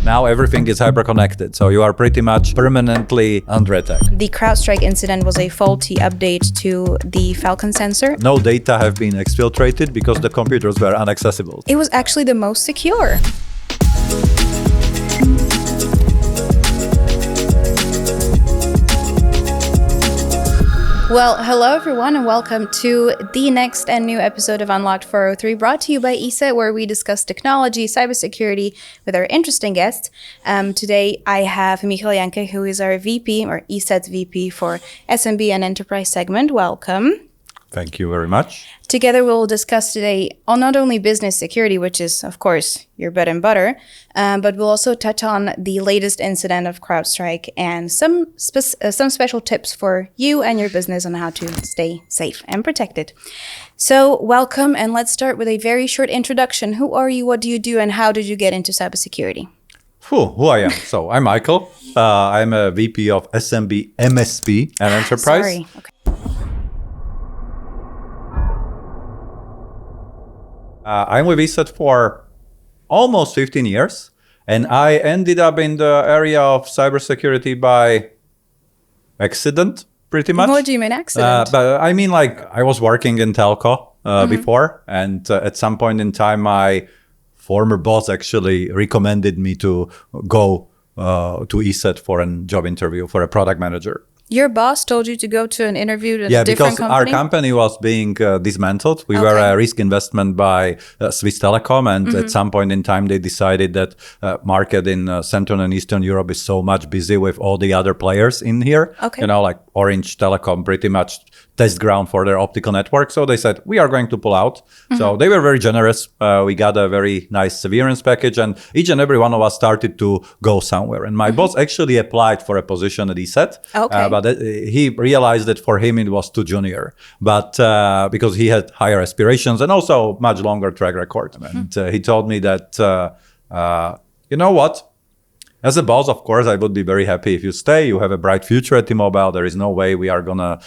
Now everything is hyper-connected, so you are pretty much permanently under attack. The CrowdStrike incident was a faulty update to the Falcon sensor. No data have been exfiltrated because the computers were inaccessible. It was actually the most secure. Well, hello everyone and welcome to the next and new episode of Unlocked 403, brought to you by ESET, where we discuss technology, cybersecurity with our interesting guests. Today I have Michal Janke, who is our VP, or ESET's VP for SMB and Enterprise segment. Welcome. Thank you very much. Together we'll discuss today on not only business security, which is, of course, your bread and butter, but we'll also touch on the latest incident of CrowdStrike and some special tips for you and your business on how to stay safe and protected. So welcome, and let's start with a very short introduction. Who are you, what do you do, and how did you get into cybersecurity? Who I am. So I'm Michael. I'm a VP of SMB, MSP, and Enterprise. Sorry. Okay. I'm with ESET for almost 15 years, and I ended up in the area of cybersecurity by accident, pretty much. What do you mean accident? But I mean, like, I was working in telco before, and at some point in time, my former boss actually recommended me to go to ESET for a job interview for a product manager. Your boss told you to go to an interview at a different because company? our company was being dismantled. We were a risk investment by Swiss Telecom, and at some point in time, they decided that market in Central and Eastern Europe is so much busy with all the other players in here. Okay. You know, like Orange Telecom, pretty much test ground for their optical network. So they said, we are going to pull out. So they were very generous. We got a very nice severance package, and each and every one of us started to go somewhere. And my boss actually applied for a position at ESET. Okay. But he realized that for him it was too junior, but because he had higher aspirations and also much longer track record. And he told me that, you know what? As a boss, of course, I would be very happy if you stay. You have a bright future at T-Mobile. There is no way we are going to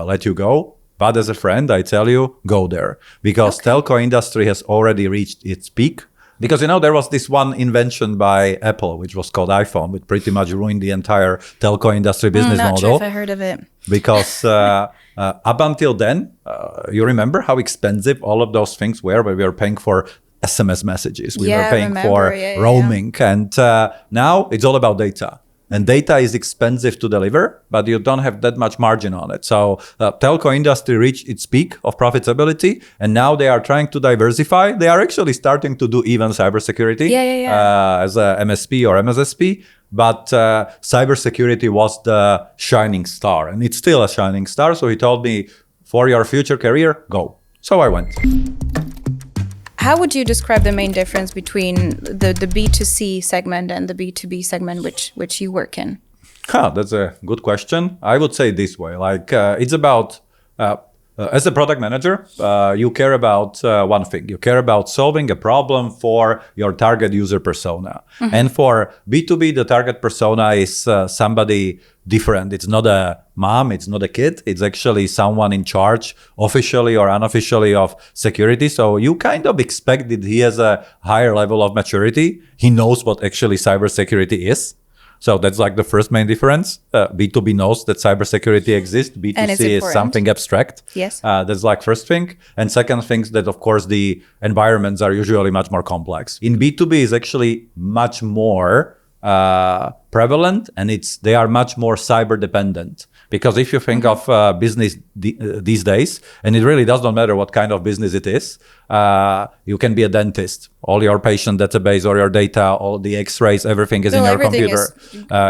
let you go. But as a friend, I tell you, go there. Because telco industry has already reached its peak. Because, you know, there was this one invention by Apple, which was called iPhone, which pretty much ruined the entire telco industry business Not model. sure if I heard of it. Because up until then, you remember how expensive all of those things were, where we were paying for SMS messages. We were paying for roaming. And now it's all about data. And data is expensive to deliver, but you don't have that much margin on it. So telco industry reached its peak of profitability, and now they are trying to diversify. They are actually starting to do even cybersecurity as a MSP or MSSP. But cybersecurity was the shining star, and it's still a shining star. So he told me, for your future career, go. So I went. How would you describe the main difference between the B2C segment and the B2B segment which you work in? That's a good question. I would say this way, like it's about, as a product manager, you care about one thing. You care about solving a problem for your target user persona. And for B2B, the target persona is somebody different. It's not a mom, it's not a kid. It's actually someone in charge, officially or unofficially, of security. So you kind of expect that he has a higher level of maturity. He knows what actually cybersecurity is. So that's like the first main difference. B2B knows that cybersecurity exists. B2C is something abstract. Yes. That's like first thing. And second thing is that, of course, the environments are usually much more complex. In B2B is actually much more prevalent, and they are much more cyber dependent. Because if you think of business these days, and it really does not matter what kind of business it is, you can be a dentist. All your patient database or your data, all the x-rays, everything is in your computer.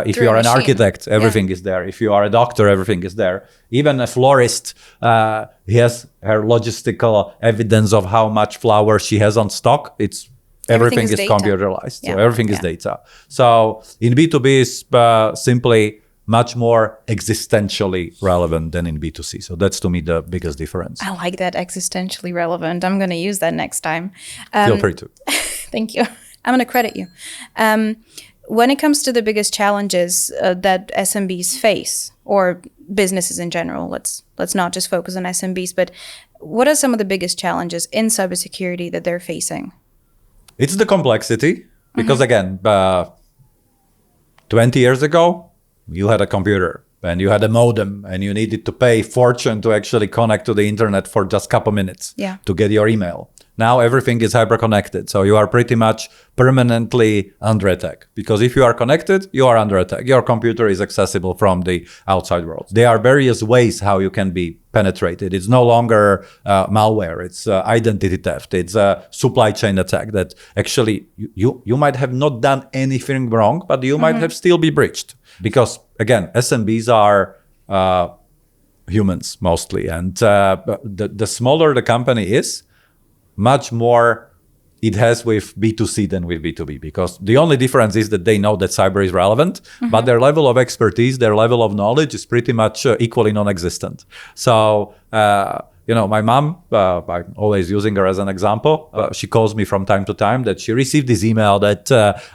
If you are an architect, everything is there. If you are a doctor, everything is there. Even a florist, he has her logistical evidence of how much flour she has on stock. Everything is computerized. So everything is data. So in B2B is simply much more existentially relevant than in B2C. So that's, to me, the biggest difference. I like that, existentially relevant. I'm going to use that next time. Feel free to. Thank you. I'm going to credit you. When it comes to the biggest challenges that SMBs face, or businesses in general, let's not just focus on SMBs, but what are some of the biggest challenges in cybersecurity that they're facing? It's the complexity, because again, 20 years ago, you had a computer and you had a modem and you needed to pay fortune to actually connect to the internet for just a couple minutes to get your email. Now everything is hyper connected. So you are pretty much permanently under attack, because if you are connected, you are under attack. Your computer is accessible from the outside world. There are various ways how you can be penetrated. It's no longer malware. It's identity theft. It's a supply chain attack that actually you might have not done anything wrong, but you might have still be breached. Because again, SMBs are humans mostly. And the smaller the company is, much more it has with B2C than with B2B, because the only difference is that they know that cyber is relevant, but their level of expertise, their level of knowledge is pretty much equally non-existent. So, my mom, I'm always using her as an example. She calls me from time to time that she received this email that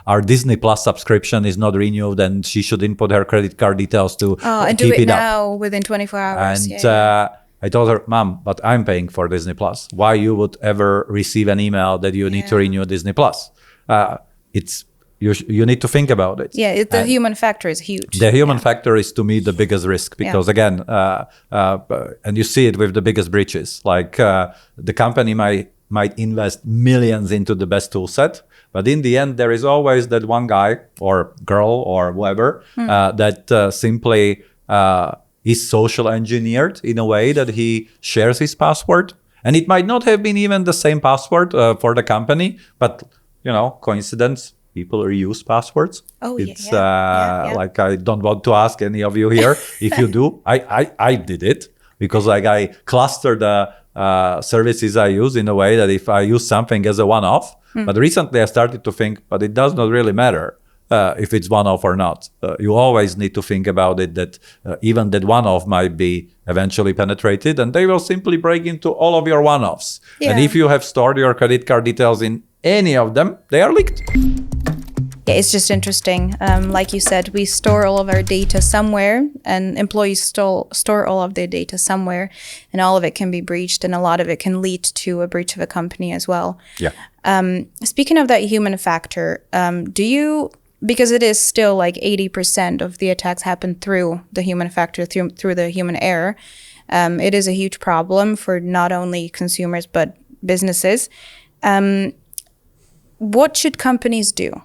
our Disney Plus subscription is not renewed and she should input her credit card details to and keep do it up. now within 24 hours. And I told her, Mom, but I'm paying for Disney Plus. Why you would ever receive an email that you need to renew Disney Plus? You need to think about it. Yeah, the human factor is huge. The human factor is, to me, the biggest risk, because again, and you see it with the biggest breaches. Like the company might invest millions into the best tool set, but in the end, there is always that one guy or girl or whoever that simply is social engineered in a way that he shares his password. And it might not have been even the same password for the company, but, coincidence, people reuse passwords. Oh, it's like, I don't want to ask any of you here if you do. I did it because I cluster the services I use in a way that if I use something as a one-off, but recently I started to think, but it does not really matter if it's one-off or not. You always need to think about it, that even that one-off might be eventually penetrated, and they will simply break into all of your one-offs. And if you have stored your credit card details in any of them, they are leaked. Yeah, it's just interesting. Like you said, we store all of our data somewhere, and employees store all of their data somewhere, and all of it can be breached, and a lot of it can lead to a breach of a company as well. Yeah. Speaking of that human factor, because it is still like 80% of the attacks happen through the human factor, through the human error, it is a huge problem for not only consumers but businesses. What should companies do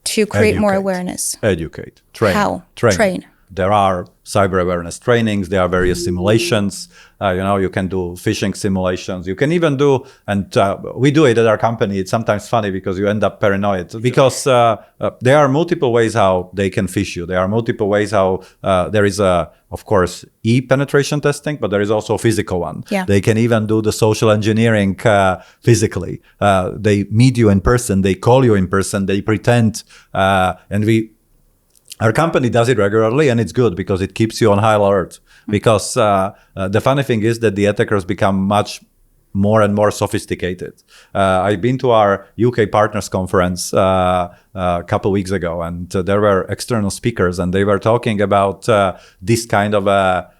to create more awareness? Educate. Train. How? Train. There are cyber awareness trainings. There are various simulations. You can do phishing simulations. You can even do, and we do it at our company. It's sometimes funny because you end up paranoid, because there are multiple ways how they can phish you. There are multiple ways how there is of course, penetration testing, but there is also a physical one. Yeah. They can even do the social engineering physically. They meet you in person. They call you in person. They pretend, our company does it regularly, and it's good because it keeps you on high alert. Because the funny thing is that the attackers become much more and more sophisticated. I've been to our UK Partners Conference a couple weeks ago, and there were external speakers, and they were talking about this kind of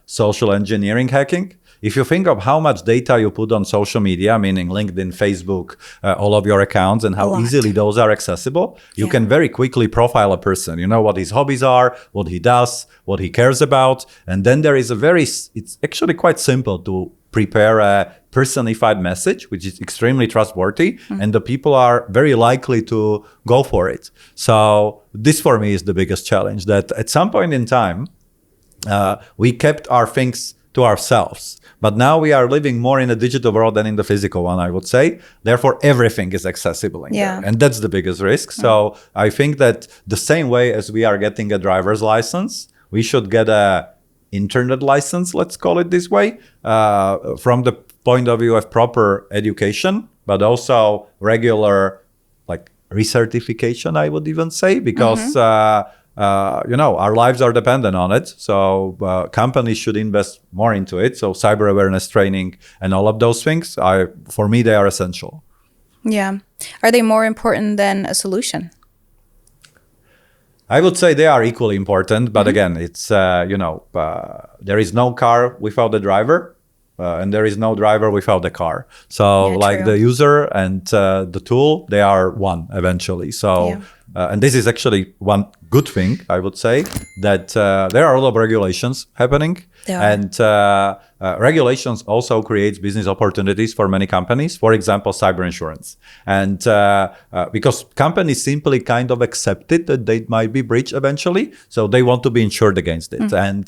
social engineering hacking. If you think of how much data you put on social media, meaning LinkedIn, Facebook, all of your accounts, and how easily those are accessible, you can very quickly profile a person. You know what his hobbies are, what he does, what he cares about. And then there is it's actually quite simple to prepare a personified message, which is extremely trustworthy, and the people are very likely to go for it. So this for me is the biggest challenge, that at some point in time, we kept our things to ourselves. But now we are living more in a digital world than in the physical one, I would say. Therefore, everything is accessible in there. And that's the biggest risk. So I think that the same way as we are getting a driver's license, we should get a internet license, let's call it this way, from the point of view of proper education, but also regular like recertification, I would even say, because our lives are dependent on it. So companies should invest more into it. So cyber awareness training and all of those things, for me, they are essential. Yeah. Are they more important than a solution? I would say they are equally important. But again, it's, there is no car without a driver. And there is no driver without the car. So the user and the tool, they are one eventually. So and this is actually one good thing, I would say, that there are a lot of regulations happening. There are. And regulations also creates business opportunities for many companies. For example, cyber insurance. And because companies simply kind of accepted that they might be breached eventually, so they want to be insured against it. And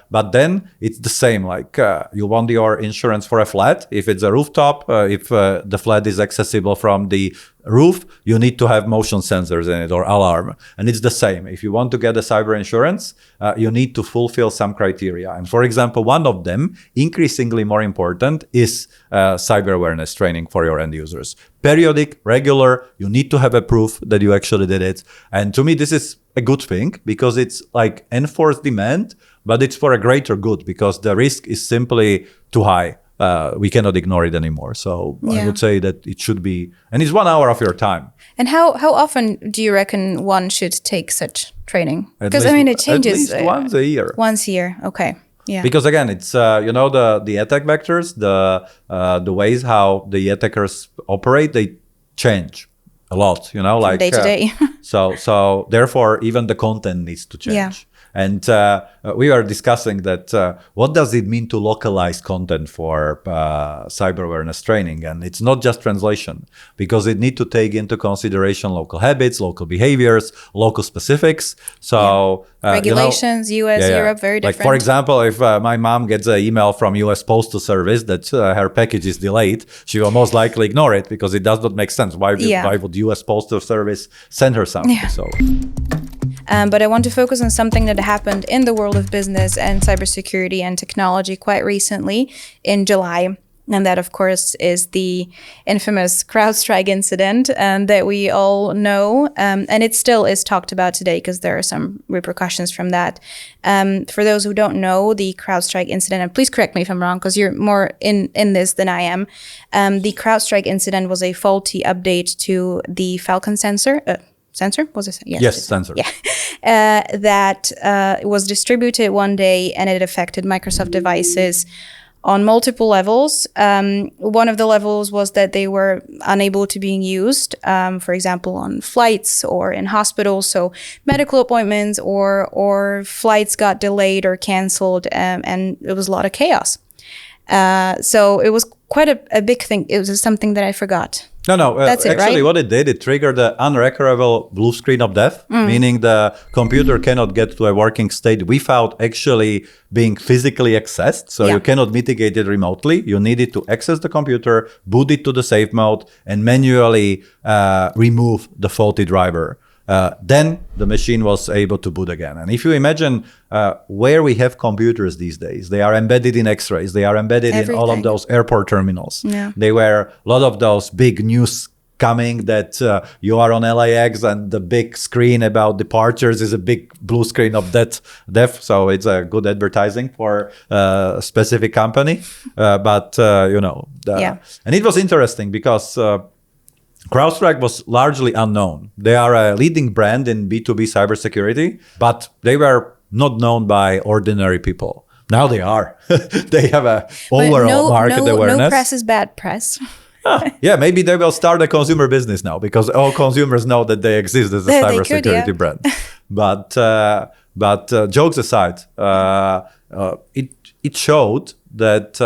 but then it's the same. Like you want your insurance for a flat. If it's a rooftop, if the flat is accessible from the roof, you need to have motion sensors in it or alarm. And it's the same. If you want to get a cyber insurance, you need to fulfill some criteria. And for example, one of them, increasingly more important, is cyber awareness training for your end users. Periodic, regular, you need to have a proof that you actually did it. And to me, this is a good thing because it's like enforced demand, but it's for a greater good because the risk is simply too high. We cannot ignore it anymore. So I would say that it should be, and it's 1 hour of your time. And how often do you reckon one should take such training? Because I mean, it changes. At least once a year. Once a year, okay. Yeah. Because again, it's the attack vectors, the ways how the attackers operate, they change a lot. Like day to day. So therefore, even the content needs to change. Yeah. And we are discussing that what does it mean to localize content for cyber awareness training? And it's not just translation, because it need to take into consideration local habits, local behaviors, local specifics. So regulations, US, Europe, very different. Like for example, if my mom gets an email from US Postal Service that her package is delayed, she will most likely ignore it because it does not make sense. Why would US Postal Service send her something? Yeah. So. But I want to focus on something that happened in the world of business and cybersecurity and technology quite recently in July. And that, of course, is the infamous CrowdStrike incident that we all know. And it still is talked about today because there are some repercussions from that. For those who don't know, the CrowdStrike incident, and please correct me if I'm wrong because you're more in this than I am. The CrowdStrike incident was a faulty update to the Falcon sensor. Sensor? Was it? Yes, sensor. Yeah. That was distributed one day and it affected Microsoft devices on multiple levels. One of the levels was that they were unable to be used, for example, on flights or in hospitals. So medical appointments or flights got delayed or canceled, and it was a lot of chaos. So it was quite a big thing. It was something that I forgot. No. That's it, actually, right? what it did, it triggered the unrecoverable blue screen of death, meaning the computer cannot get to a working state without actually being physically accessed. So you cannot mitigate it remotely. You needed to access the computer, boot it to the safe mode, and manually remove the faulty driver. Then the machine was able to boot again. And if you imagine where we have computers these days, they are embedded in X-rays. They are embedded in all of those airport terminals. Yeah. They were a lot of those big news coming that you are on LAX and the big screen about departures is a big blue screen of death. So it's a good advertising for a specific company. And it was interesting because CrowdStrike was largely unknown. They are a leading brand in B2B cybersecurity, but they were not known by ordinary people. Now they are. They have a overall market awareness. No press is bad press. Yeah, maybe they will start a consumer business now because all consumers know that they exist as a cybersecurity brand. But jokes aside, it showed that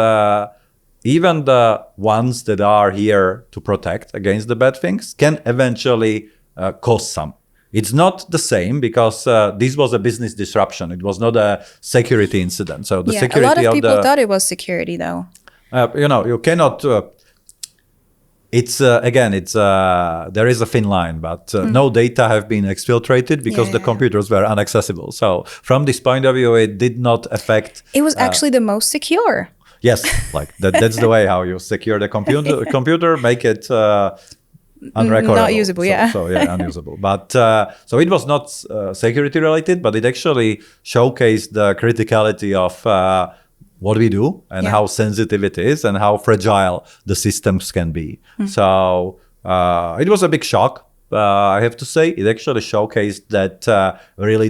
even the ones that are here to protect against the bad things can eventually cause some. It's not the same because this was a business disruption. It was not a security incident. So the security a lot of people thought it was security, though. You cannot. It's there is a thin line, but no data have been exfiltrated because the computers were inaccessible. So from this point of view, it did not affect. It was actually the most secure. Yes, like that's the way how you secure the computer, make it unrecoverable. Not usable, unusable. But so it was not security related, but it actually showcased the criticality of what we do and how sensitive it is and how fragile the systems can be. So it was a big shock, I have to say. It actually showcased that really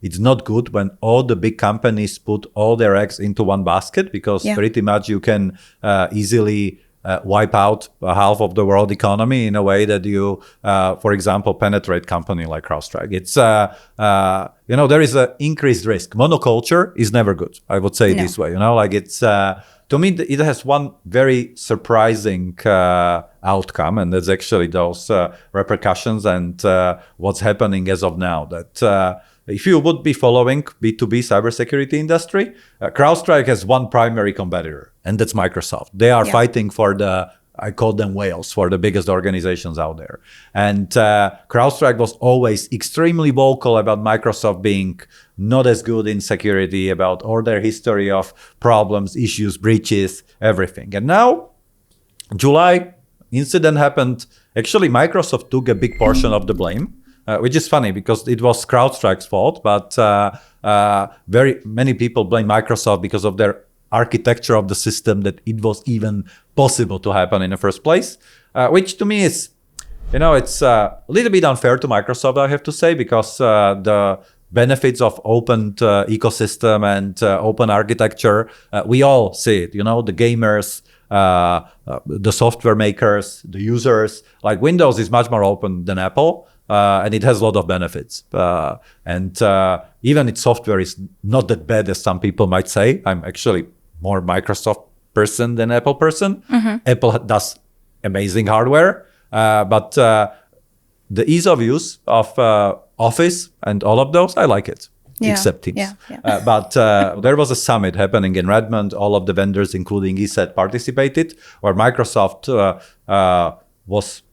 it's not good when all the big companies put all their eggs into one basket because pretty much you can easily wipe out half of the world economy in a way that you, for example, penetrate company like CrowdStrike. It's there is an increased risk. Monoculture is never good. I would say this way. It's to me it has one very surprising outcome, and that's actually those repercussions and what's happening as of now. That if you would be following B2B cybersecurity industry, CrowdStrike has one primary competitor, and that's Microsoft. They are fighting for I call them whales, for the biggest organizations out there. And CrowdStrike was always extremely vocal about Microsoft being not as good in security, about all their history of problems, issues, breaches, everything. And now, July incident happened. Actually, Microsoft took a big portion of the blame. Which is funny because it was CrowdStrike's fault, but very many people blame Microsoft because of their architecture of the system, that it was even possible to happen in the first place, which to me is, it's a little bit unfair to Microsoft, I have to say, because the benefits of open ecosystem and open architecture, we all see it, the gamers, the software makers, the users. Like Windows is much more open than Apple. And it has a lot of benefits. And even its software is not that bad as some people might say. I'm actually more Microsoft person than Apple person. Apple does amazing hardware. But the ease of use of Office and all of those, I like it. Except Teams. But there was a summit happening in Redmond. All of the vendors, including ESET, participated, where Microsoft was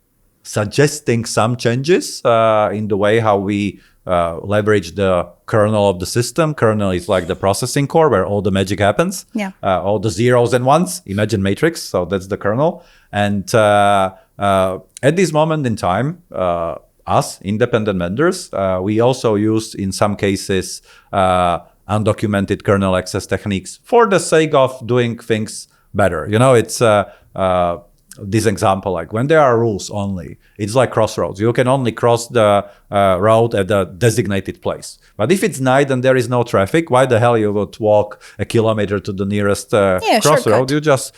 suggesting some changes in the way how we leverage the kernel of the system. Kernel is like the processing core where all the magic happens. All the zeros and ones. Imagine Matrix. So that's the kernel. And at this moment in time, us, independent vendors, we also use, in some cases, undocumented kernel access techniques for the sake of doing things better. It's this example, like when there are rules only, it's like crossroads. You can only cross the road at a designated place. But if it's night and there is no traffic, why the hell you would walk a kilometer to the nearest crossroad? Shortcut. You just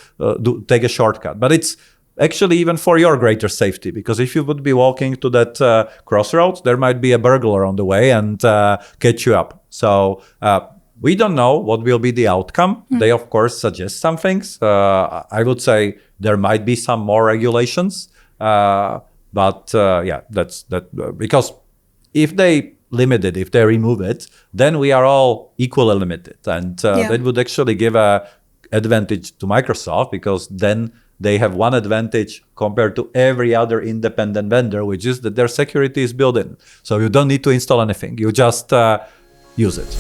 take a shortcut. But it's actually even for your greater safety, because if you would be walking to that crossroads, there might be a burglar on the way and catch you up. So we don't know what will be the outcome. They, of course, suggest some things. I would say there might be some more regulations. But that's that. Because if they limit it, if they remove it, then we are all equally limited. And that would actually give a advantage to Microsoft, because then they have one advantage compared to every other independent vendor, which is that their security is built in. So you don't need to install anything. You just use it.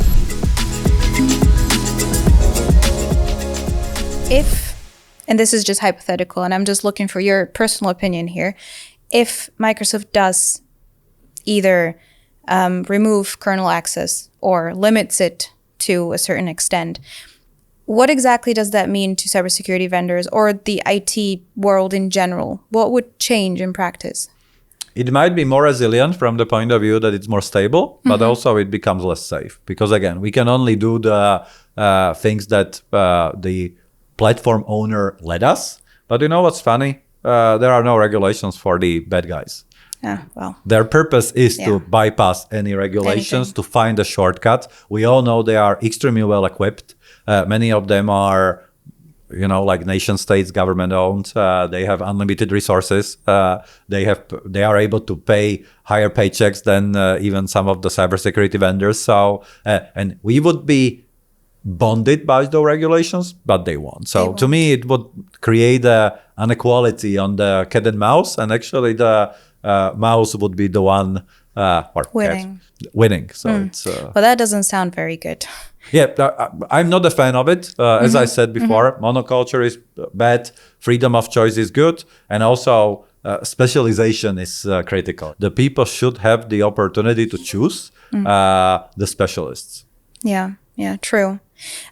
If, and this is just hypothetical, and I'm just looking for your personal opinion here, if Microsoft does either remove kernel access or limits it to a certain extent, what exactly does that mean to cybersecurity vendors or the IT world in general? What would change in practice? It might be more resilient from the point of view that it's more stable, but also it becomes less safe. Because again, we can only do the things that the platform owner let us. But you know what's funny? There are no regulations for the bad guys. Well, their purpose is to bypass any regulations, to find a shortcut. We all know they are extremely well equipped. Many of them are, like nation states, government owned. They have unlimited resources. They are able to pay higher paychecks than even some of the cybersecurity vendors. So, and we would be bonded by the regulations, but they won't. So to me, it would create an inequality on the cat and mouse, and actually the mouse would be the one winning. So it's well, that doesn't sound very good. I'm not a fan of it. As I said before, monoculture is bad. Freedom of choice is good, and also specialization is critical. The people should have the opportunity to choose the specialists. Yeah, true.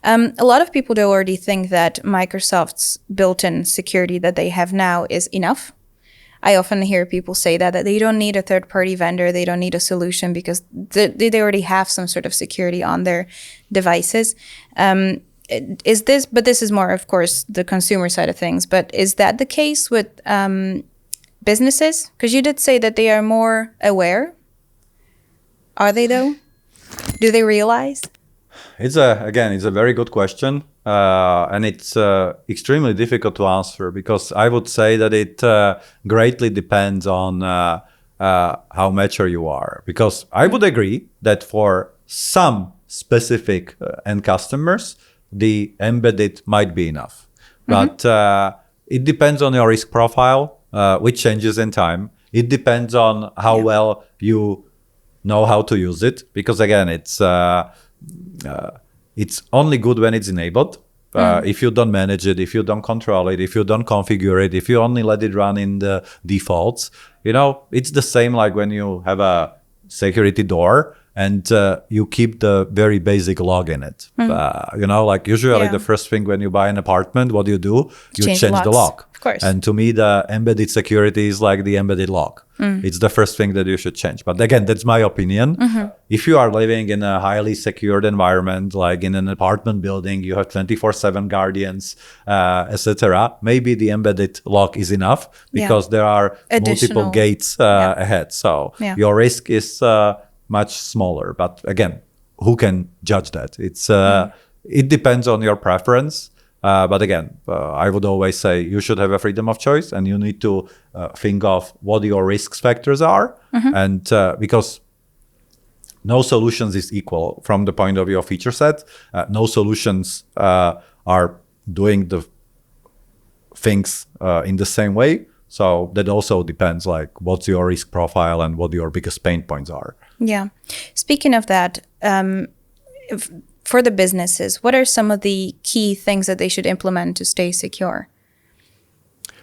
A lot of people do already think that Microsoft's built-in security that they have now is enough. I often hear people say that they don't need a third-party vendor, they don't need a solution because they already have some sort of security on their devices. is this? But this is more, of course, the consumer side of things. But is that the case with businesses? Because you did say that they are more aware. Are they though? Do they realize? It's a very good question, and it's extremely difficult to answer because I would say that it greatly depends on how mature you are. Because I would agree that for some specific end customers, the embedded might be enough, but it depends on your risk profile, which changes in time. It depends on how well you know how to use it, because again, it's only good when it's enabled. If you don't manage it, if you don't control it, if you don't configure it, if you only let it run in the defaults, it's the same like when you have a security door and you keep the very basic lock in it. Like usually the first thing when you buy an apartment, what do? You change the lock. Of course. And to me, the embedded security is like the embedded lock. It's the first thing that you should change. But again, that's my opinion. If you are living in a highly secured environment, like in an apartment building, you have 24/7 guardians, etc. Maybe the embedded lock is enough because there are multiple gates ahead. So your risk is much smaller. But again, who can judge that? It depends on your preference. But again, I would always say you should have a freedom of choice, and you need to think of what your risk factors are. And because no solutions is equal from the point of view of feature set. No solutions are doing the things in the same way. So that also depends, like what's your risk profile and what your biggest pain points are. Yeah. Speaking of that, for the businesses, what are some of the key things that they should implement to stay secure?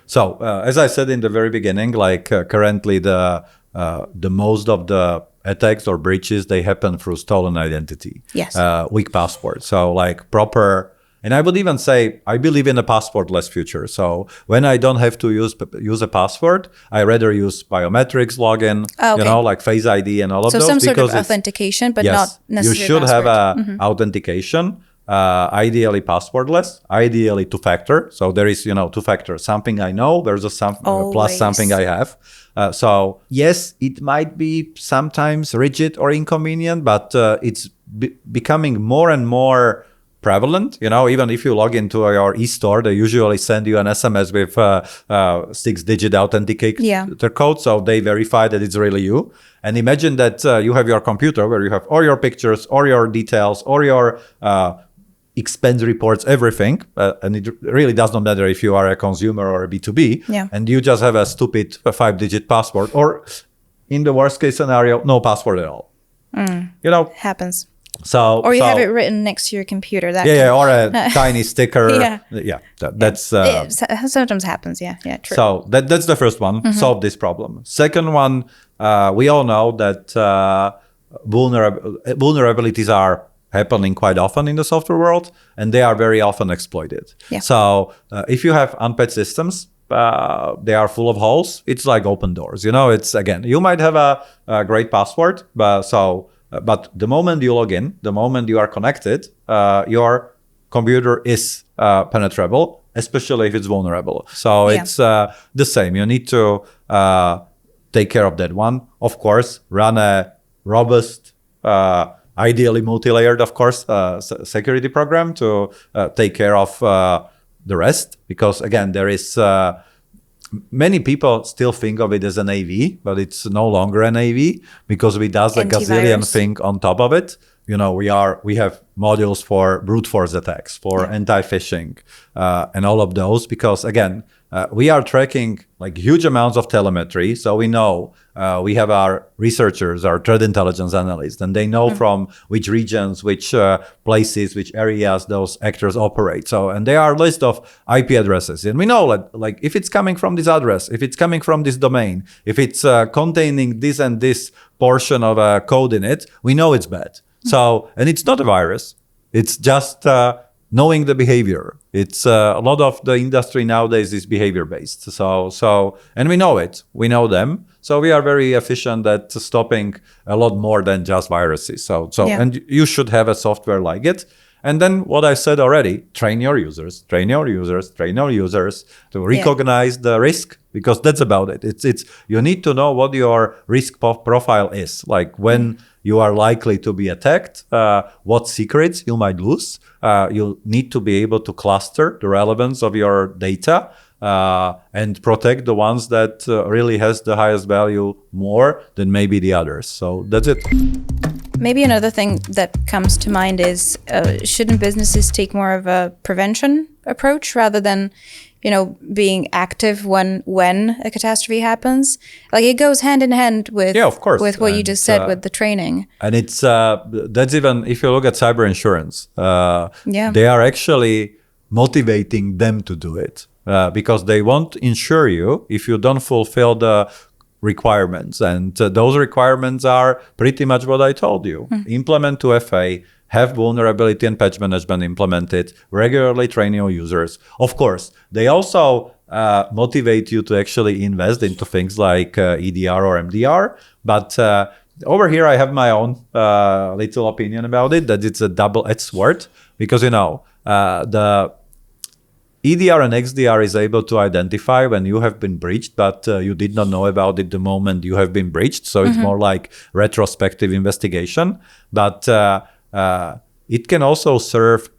So as I said in the very beginning, like currently the most of the attacks or breaches, they happen through stolen identity. Yes. Weak password. So like proper. And I would even say, I believe in a passwordless future. So when I don't have to use a password, I rather use biometrics login, like Face ID and all of those. So some sort of authentication, but not necessarily you should password. have authentication, ideally passwordless, ideally two-factor. So there is, two-factor, something I know versus plus something I have. So yes, it might be sometimes rigid or inconvenient, but it's becoming more and more prevalent. Even if you log into your e-store, they usually send you an SMS with 6-digit authenticator code, so they verify that it's really you. And imagine that you have your computer where you have all your pictures, all your details, all your expense reports, everything. And it really does not matter if you are a consumer or a B2B. Yeah. And you just have a stupid 5-digit password, or in the worst case scenario, no password at all. Happens. Or you have it written next to your computer. Or a tiny sticker. That's sometimes happens. Yeah, true. So that's the first one. Solve this problem. Second one, we all know that vulnerabilities are happening quite often in the software world, and they are very often exploited. Yeah. So if you have unpatched systems, they are full of holes. It's like open doors. It's again, you might have a great password, but the moment you log in, the moment you are connected, your computer is penetrable, especially if it's vulnerable. So it's the same. You need to take care of that one. Of course, run a robust, ideally multi-layered, of course, security program to take care of the rest. Because again, there is... many people still think of it as an AV, but it's no longer an AV because we does a gazillion thing on top of it. We have modules for brute force attacks, for anti-phishing, and all of those, because again, we are tracking like huge amounts of telemetry. So we know we have our researchers, our threat intelligence analysts, and they know from which regions, which places, which areas those actors operate. So, and there are a list of IP addresses. And we know that like if it's coming from this address, if it's coming from this domain, if it's containing this and this portion of a code in it, we know it's bad. So, and it's not a virus. It's just knowing the behavior. It's a lot of the industry nowadays is behavior based. So, and we know it. We know them. So we are very efficient at stopping a lot more than just viruses. And you should have a software like it. And then what I said already, train your users to recognize the risk, because that's about it. It's you need to know what your risk profile is, like when you are likely to be attacked, what secrets you might lose. You need to be able to cluster the relevance of your data and protect the ones that really has the highest value more than maybe the others. So that's it. Maybe another thing that comes to mind is shouldn't businesses take more of a prevention approach rather than, being active when a catastrophe happens? Like it goes hand in hand with of course, with what you just said with the training. And it's that's even if you look at cyber insurance, they are actually motivating them to do it because they won't insure you if you don't fulfill the requirements, and those requirements are pretty much what I told you. Implement 2FA, have vulnerability and patch management implemented, regularly train your users. Of course, they also motivate you to actually invest into things like EDR or MDR. But over here, I have my own little opinion about it, that it's a double-edged sword, because, the EDR and XDR is able to identify when you have been breached, but you did not know about it the moment you have been breached. So it's more like retrospective investigation. But it can also serve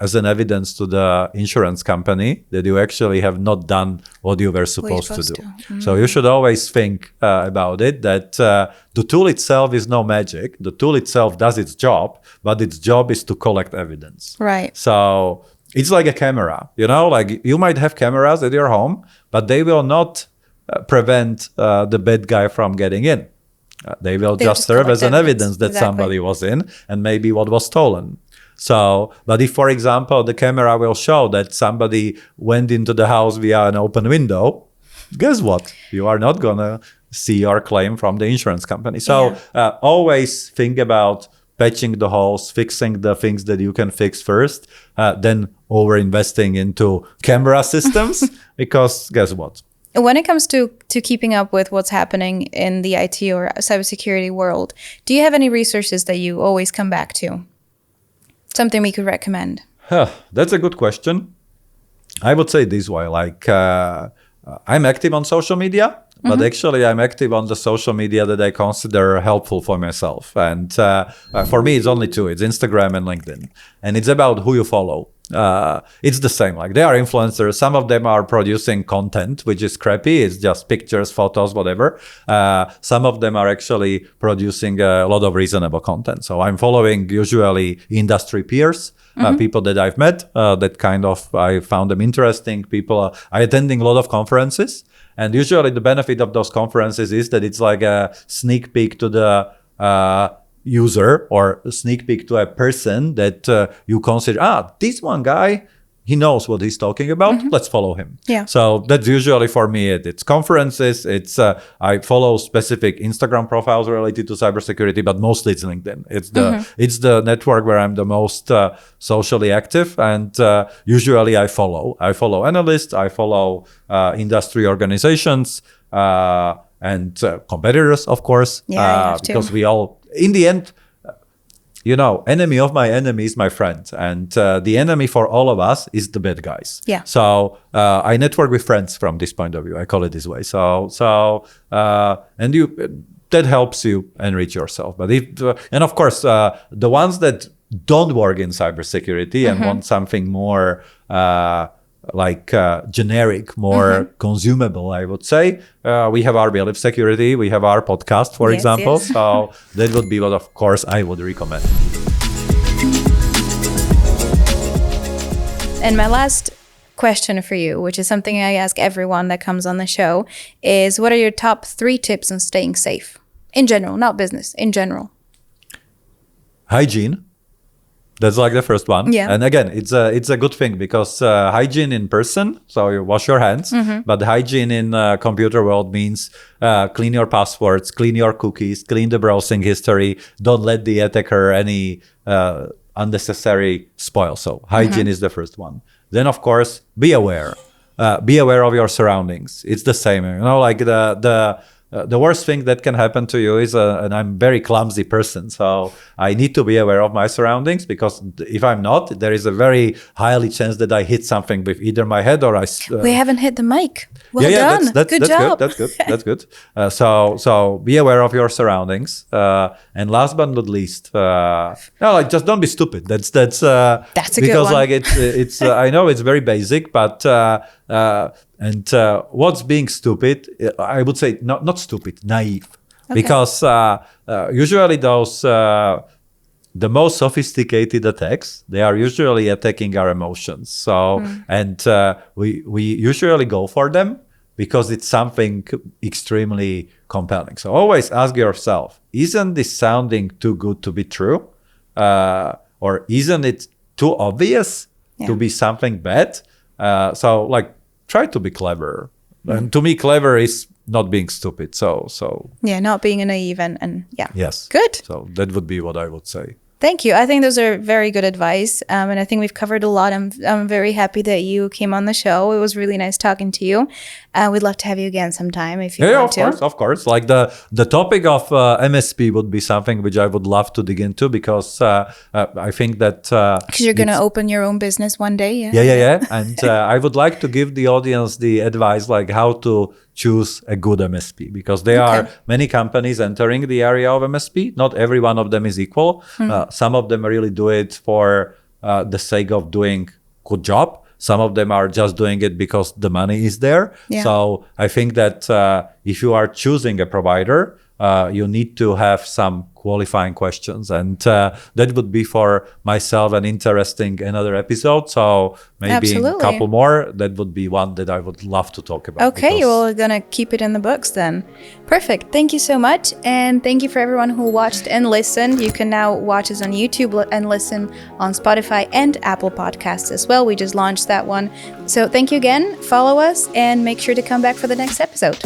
as an evidence to the insurance company that you actually have not done what you were supposed to do. So you should always think about it, that the tool itself is no magic. The tool itself does its job, but its job is to collect evidence. Right. So it's like a camera, like you might have cameras at your home, but they will not prevent the bad guy from getting in. They will just serve as an evidence that somebody was in and maybe what was stolen. So, but if, for example, the camera will show that somebody went into the house via an open window, guess what? You are not going to see your claim from the insurance company. So always think about patching the holes, fixing the things that you can fix first, then over investing into camera systems, because guess what? When it comes to keeping up with what's happening in the IT or cybersecurity world, do you have any resources that you always come back to? Something we could recommend? That's a good question. I would say this way, like I'm active on social media, but actually I'm active on the social media that I consider helpful for myself. And for me, it's only two. It's Instagram and LinkedIn. And it's about who you follow. It's the same. Like they are influencers. Some of them are producing content, which is crappy. It's just pictures, photos, whatever. Some of them are actually producing a lot of reasonable content. So I'm following usually industry peers, people that I've met, that kind of, I found them interesting. People, I attending a lot of conferences. And usually the benefit of those conferences is that it's like a sneak peek to the user or a sneak peek to a person that you consider, this one guy, he knows what he's talking about. Let's follow him. Yeah. So that's usually for me, it's conferences. It's I follow specific Instagram profiles related to cybersecurity, but mostly it's LinkedIn. It's the network where I'm the most socially active, and usually I follow analysts, I follow industry organizations, and competitors, of course, because we all, in the end, enemy of my enemy is my friend, and the enemy for all of us is the bad guys. Yeah. So I network with friends from this point of view. I call it this way. So and that helps you enrich yourself. But and of course, the ones that don't work in cybersecurity and want something more generic, more consumable, I would say. We have our Belief Security, we have our podcast, for example. Yes. So that would be what, of course, I would recommend. And my last question for you, which is something I ask everyone that comes on the show, is what are your top 3 tips on staying safe? In general, not business, in general. Hygiene. That's like the first one. Yeah. And again, it's a good thing because hygiene in person, so you wash your hands, but hygiene in computer world means clean your passwords, clean your cookies, clean the browsing history. Don't let the attacker any unnecessary spoil. So hygiene is the first one. Then, of course, be aware. Be aware of your surroundings. It's the same, like the the worst thing that can happen to you is, and I'm a very clumsy person, so I need to be aware of my surroundings, because if I'm not, there is a very highly chance that I hit something with either my head or we haven't hit the mic. Well done. Good job. That's good. So be aware of your surroundings. And last but not least, just don't be stupid. That's a good one. Like it's I know it's very basic, but what's being stupid? I would say not stupid, naive, because usually those. The most sophisticated attacks, they are usually attacking our emotions. So, and we usually go for them because it's something extremely compelling. So always ask yourself, isn't this sounding too good to be true? Or isn't it too obvious to be something bad? So like, try to be clever. And to me, clever is not being stupid. So not being naive and yes, good. So that would be what I would say. Thank you. I think those are very good advice. And I think we've covered a lot. I'm very happy that you came on the show. It was really nice talking to you. We'd love to have you again sometime if you want to. Of course. Like the topic of MSP would be something which I would love to dig into, because I think that... Because you're going to open your own business one day, Yeah. And I would like to give the audience the advice, like how to choose a good MSP, because there are many companies entering the area of MSP. Not every one of them is equal. Some of them really do it for the sake of doing good job. Some of them are just doing it because the money is there. Yeah. So I think that if you are choosing a provider, you need to have some qualifying questions, and that would be for myself an interesting another episode. So maybe a couple more, that would be one that I would love to talk about. Okay, well, we're gonna keep it in the books then. Perfect. Thank you so much, and thank you for everyone who watched and listened. You can now watch us on YouTube and listen on Spotify and Apple Podcasts as well. We just launched that one. So thank you again. Follow us and make sure to come back for the next episode.